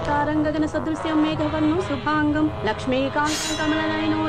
शाखाकारं गगनसदृश्यं मेघवर्णं शुभांगं लक्ष्मीकान्तं कमलनयनो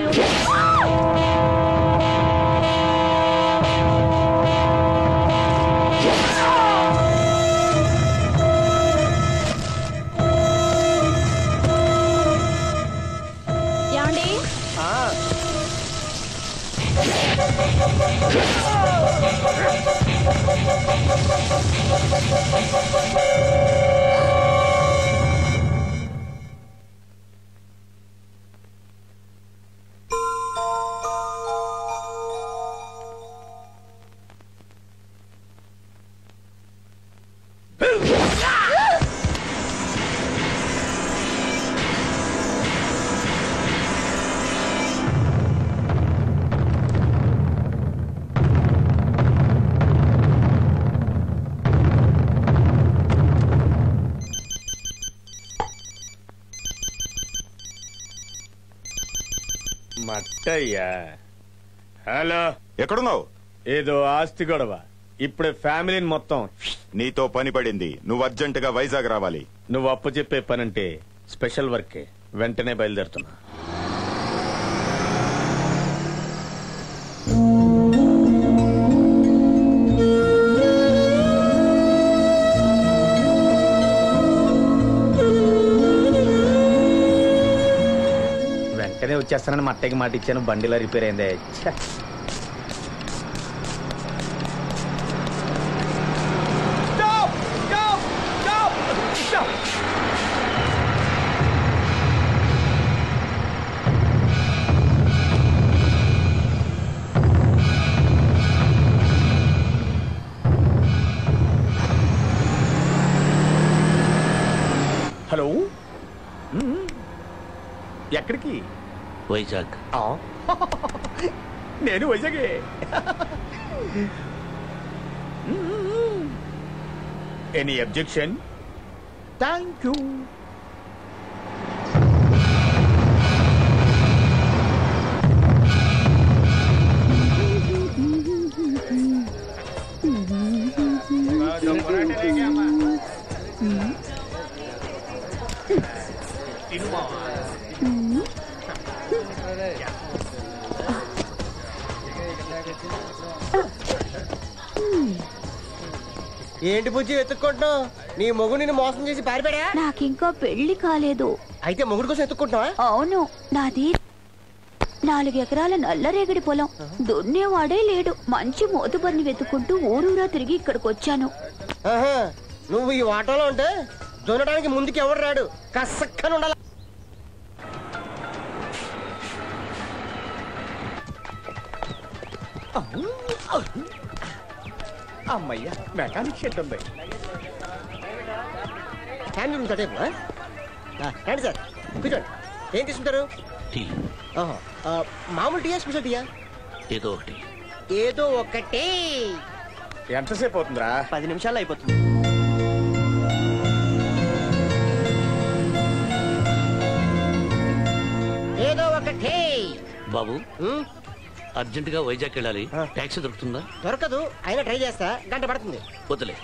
మట్టయ్యా. Hello, ఎక్కడున్నావు? ఏదో ఆస్తి గొడవ, ఇప్పుడే ఫ్యామిలీని మొత్తం. నీతో పని పడింది, నువ్వు అర్జెంటుగా వైజాగ్ రావాలి. నువ్వు అప్పు చెప్పే పనంటే స్పెషల్ వర్కే, వెంటనే బయలుదేరుతున్నా. వెంటనే వచ్చేస్తానని మట్టకి మాట ఇచ్చాను, బండిలా రిపేర్ అయిందే. హలో, ఎక్కడికి? వైజాగ్. నేను వైజాగే. Any objection? Thank you. ఏంటి బుజ్జి ఎత్తుక్కుంటున్నావు? నీ మొగుడు నిన్ను మోసం చేసి పారిపోయా? నాకింకా పెళ్లి కాలేదు. అయితే మొగుడు కోసం ఎత్తుక్కుంటున్నావా? అవును, నాది 4 ఎకరాల నల్లరేగడి పొలం. దున్నేవాడే లేడు. మంచి మోతుబరిని వెతుక్కుంటూ ఊరూరా తిరిగి ఇక్కడికి వచ్చాను. నువ్వు ఈ ఆటోలో ఉంటే దున్నడానికి ముందుకి ఎవడు రాడు. కసక్కని ఉండాలి. అమ్మయ్యా, మెకానిక్ షెడ్ ఉంది. రండి సార్, కూర్చోండి. ఏం తీసుకుంటారు? టీ. మామూలు టీయా, స్పెషల్ టీయా? ఏదో ఒకటి. ఏదో ఒకటి. ఎంతసేపు అవుతుందిరా? 10 నిమిషాల్లో అయిపోతుంది. ఏదో ఒకటి. బాబు, అర్జెంట్ గా వైజాగ్ వెళ్ళాలి. టాక్సీ దొరుకుతుందా? దొరకదు, అయినా ట్రై చేస్తా. గంట పడుతుంది. వద్దులే.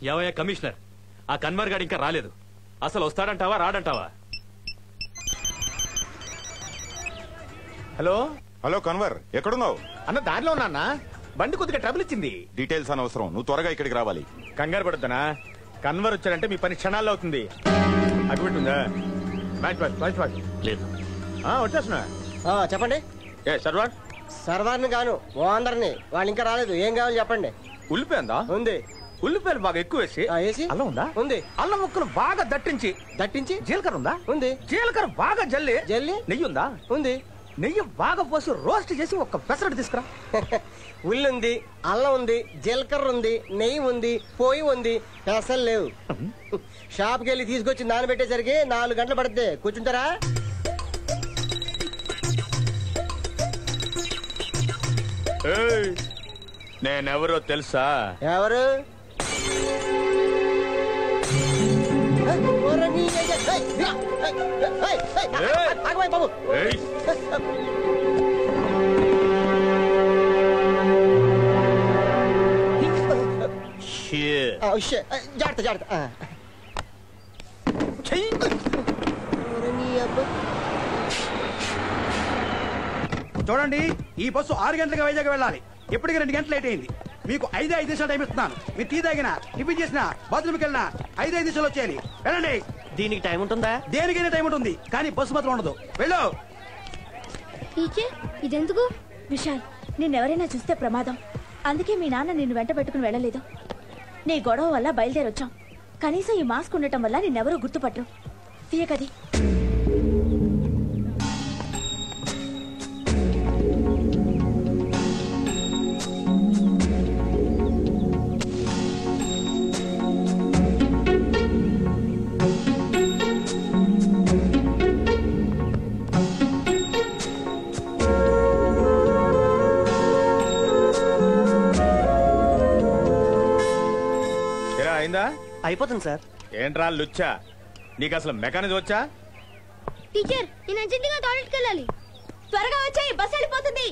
ఏవయ్యా కమిషనర్, ఆ కన్వర్ గాడు ఇంకా రాలేదు. అసలు వస్తాడంటావా రాడంటావా? హలో హలో కన్వర్, ఎక్కడున్నావు? అన్న, దారిలో ఉన్నా. బండి కొద్దిగా ట్రబుల్ ఇచ్చింది. డీటెయిల్స్ అనవసరం, నువ్వు త్వరగా ఇక్కడికి రావాలి. కంగారు పడుతున్నా. కన్వర్ వచ్చాడంటే మీ పని క్షణాల్లో అవుతుంది. అగ్గిపెట్టుందా? లేదు. వచ్చేస్తున్నా. చెప్పండి. సర్వార్ సర్వార్ని గాను ఓనర్ని. వాళ్ళు ఇంకా రాలేదు. ఏం కావాలి చెప్పండి. ఉల్లిపోయిందా? ఉంది. ఉల్లిపాయలు బాగా ఎక్కువ వేసి అల్లం ఉందా? ఉంది. అల్లం ముక్కలు బాగా దట్టించి జీలకర్ర ఉందా? ఉంది. జీలకర్ర బాగా జల్లి నెయ్యి ఉందా? ఉంది. నెయ్యి బాగా పోసి రోస్ట్ చేసి ఒక పెసరట్టు తీసుకురా. ఉల్లి ఉంది, అల్లం ఉంది, జీలకర్ర ఉంది, నెయ్యి ఉంది, పోయి ఉంది, పెసలు లేవు. షాప్కి వెళ్ళి తీసుకొచ్చి నానబెట్టేసరికి 4 గంటలు పడుతుంది. కూర్చుంటారా? నేనెవరో తెలుసా? ఎవరు? బాబు, జాగ్రత్త. చూడండి, ఈ బస్సు 6 గంటలకు వైజాగ్ వెళ్ళాలి. ఇప్పటికి 2 గంటలు లేట్ అయింది. మీకు 5 నిమిషాలు టైం ఇస్తున్నాను. మీరు టీ తాగినా, టిఫిన్ చేసినా, బాత్రూమ్కి వెళ్ళినా 5 నిమిషాలు వచ్చేయాలి. వెళ్ళండి. దీనికి టైం ఉంటుందా? దేనికైనా టైం ఉంటుంది, కానీ బస్సు మాత్రం ఉండదు. వెళ్ళు. టీచర్, ఇదెందుకు? విశాల్, నిన్నెవరైనా చూస్తే ప్రమాదం. అందుకే మీ నాన్న నిన్ను వెంట పెట్టుకుని వెళ్ళలేదు. నీ గొడవ వల్ల బయలుదేరొచ్చాం. కనీసం ఈ మాస్క్ ఉండటం వల్ల నిన్నెవరూ గుర్తుపట్టరు. తీయకది. అయిందా? అయిపోతుంది సార్. ఏంట్రా లుచ్చా, నీకు అసలు మెకానిజం వచ్చా? టీచర్, నేను అర్జెంటుగా టాయిలెట్కి వెళ్ళాలి. త్వరగా వచ్చాయి, బస్ వెళ్ళిపోతుంది.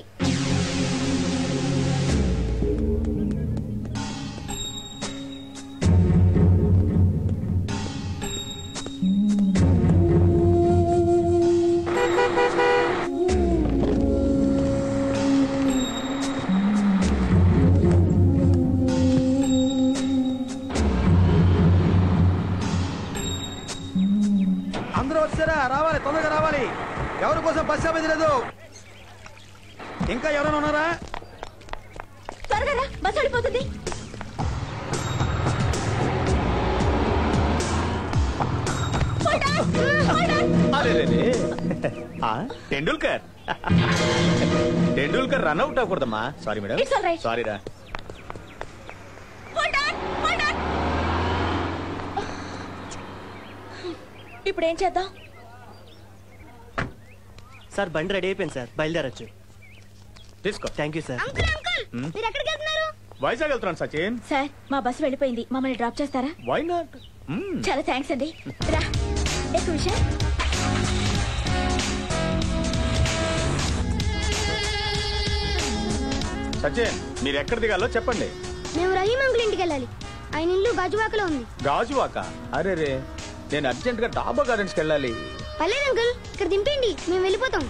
అందరూ వచ్చారా? రావాలి, తొందరగా రావాలి. ఎవరి కోసం బస్ స్టాప్ లేదు. ఇంకా ఎవరైనా ఉన్నారా? త్వరగా రా, బస్ వెళ్ళిపోతుంది. టెండూల్కర్ టెండూల్కర్ రన్ అవుట్ అవ్వకూడదమ్మా. Sorry madam. It's all right. Sorry రా. ఇప్పుడు ఏం చేద్దాం? సార్ బండి రెడీ అయిపోయింది సార్, బయలుదేరచ్చు. తీసుకో. Thank you sir. Uncle, uncle, మీరు ఎక్కడికి వెళ్తున్నారు? వైజాగ్ వెళ్తున్నాను సచిన్. సార్, మా బస్సు వెళ్ళిపోయింది. మమ్మల్ని డ్రాప్ చేస్తారా? Why not? చాలా థ్యాంక్స్ అండి. రా, ఎక్కువ విషయం. సచిన్, మీరు ఎక్కడ దిగాలో చెప్పండి. మేము రహీం అంకుల్ ఇంటికి వెళ్ళాలి. ఆయన ఇల్లు గాజువాకలో ఉంది. గాజువాక? అరే రే, నేను అర్జెంట్ గా డాబా గార్డెన్స్ కి వెళ్ళాలి. పర్లేదు అంకుల్, ఇక్కడ దింపేయండి, మేము వెళ్ళిపోతాం.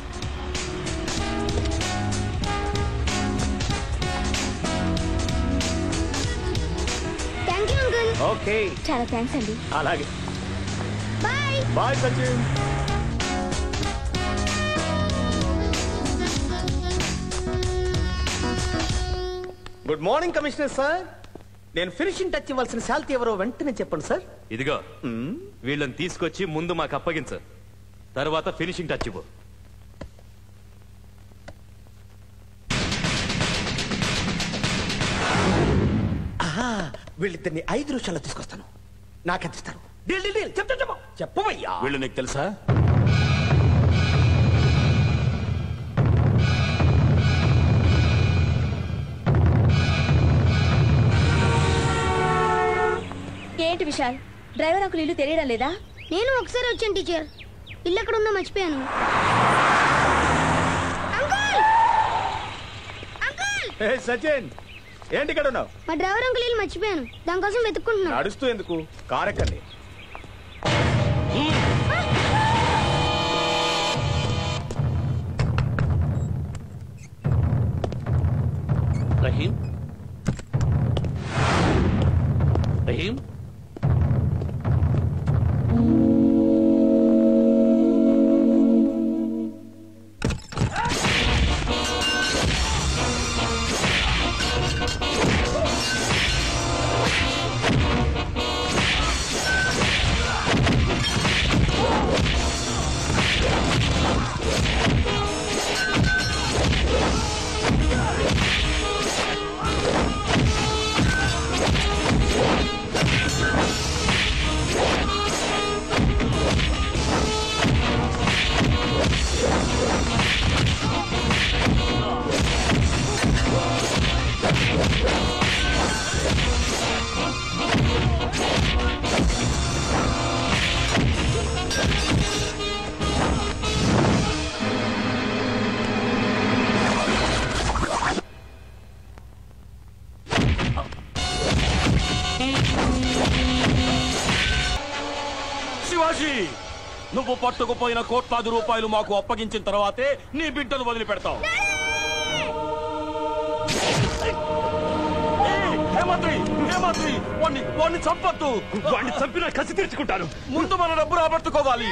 Thank you uncle. ఓకే, చాలా థ్యాంక్స్ అండి. అలాగే. Bye. Bye Sachin. Good morning commissioner sir. నేను ఫినిషింగ్ టచ్ ఇవ్వాల్సిన శాలరీ ఎవరో వెంటనే చెప్పండి సార్. ఇదిగో వీళ్ళని తీసుకొచ్చి ముందు మాకు అప్పగించు, తర్వాత ఫినిషింగ్ టచ్ ఇవ్వు. వీళ్ళిద్దరిని 5 నిమిషాల్లో తీసుకొస్తాను. నాకెంత ఇస్తారు? Deal deal deal. చెప్పవయ్యా. వీళ్ళు నీకు తెలుసా? ఏంటి విశాల్, డ్రైవర్ అంకుల్ ఇల్లు తెలియడం లేదా? నేను ఒకసారి వచ్చాను టీచర్, ఇల్లు ఎక్కడ ఉందో మర్చిపోయాను. Uncle, uncle. సచిన్, ఏంటి ఇక్కడ ఉన్నావు? మా డ్రైవర్ అంకుల్ ఇల్లు మర్చిపోయాను, దానికోసం వెతుక్కుంటున్నాను. నడుస్తూ ఎందుకు? కార్ ఎక్కండి. రహీం, రహీం, శివాజీ, నువ్వు పట్టుకుపోయిన కోట్లాది రూపాయలు మాకు అప్పగించిన తర్వాతే నీ బిడ్డను వదిలిపెడతావు. వాడిని చంపొద్దు. వాడిని చంపినా కసి తీర్చుకుంటాను. ముందు మన డబ్బు రాబట్టుకోవాలి.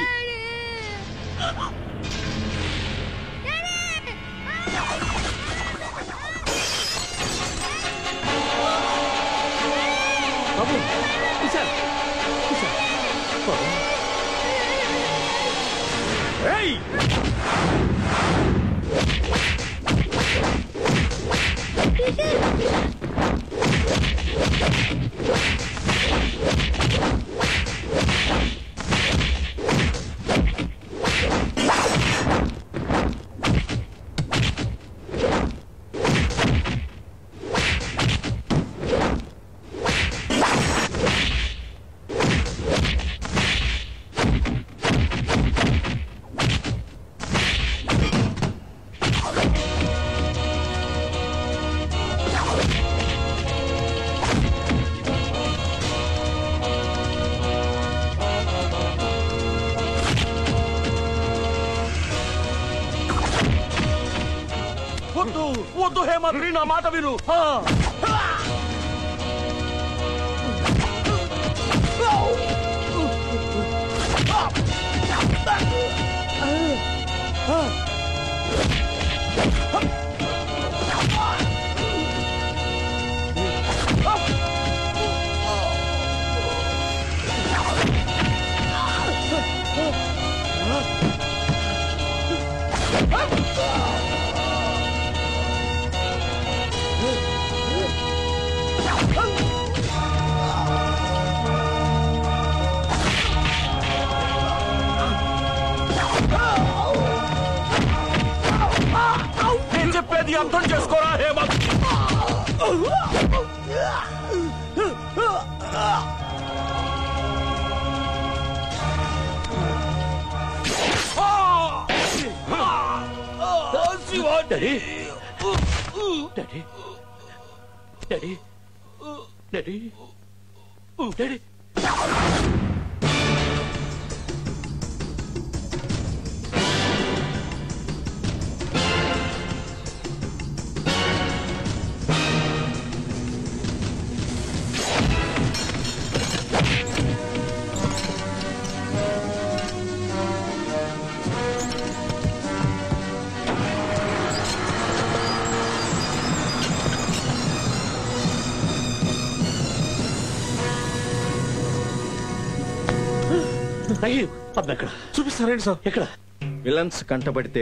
బాబు విశాల్, విశాల్. ఏయ్! వద్దు హేమంత్రి, నా మాట విను. నేను చెప్పేది అర్థం చేసుకోరా Hemanth. Daddy daddy daddy daddy daddy చూపిస్తారండి సార్. ఎక్కడ? విలన్స్ కంటబడితే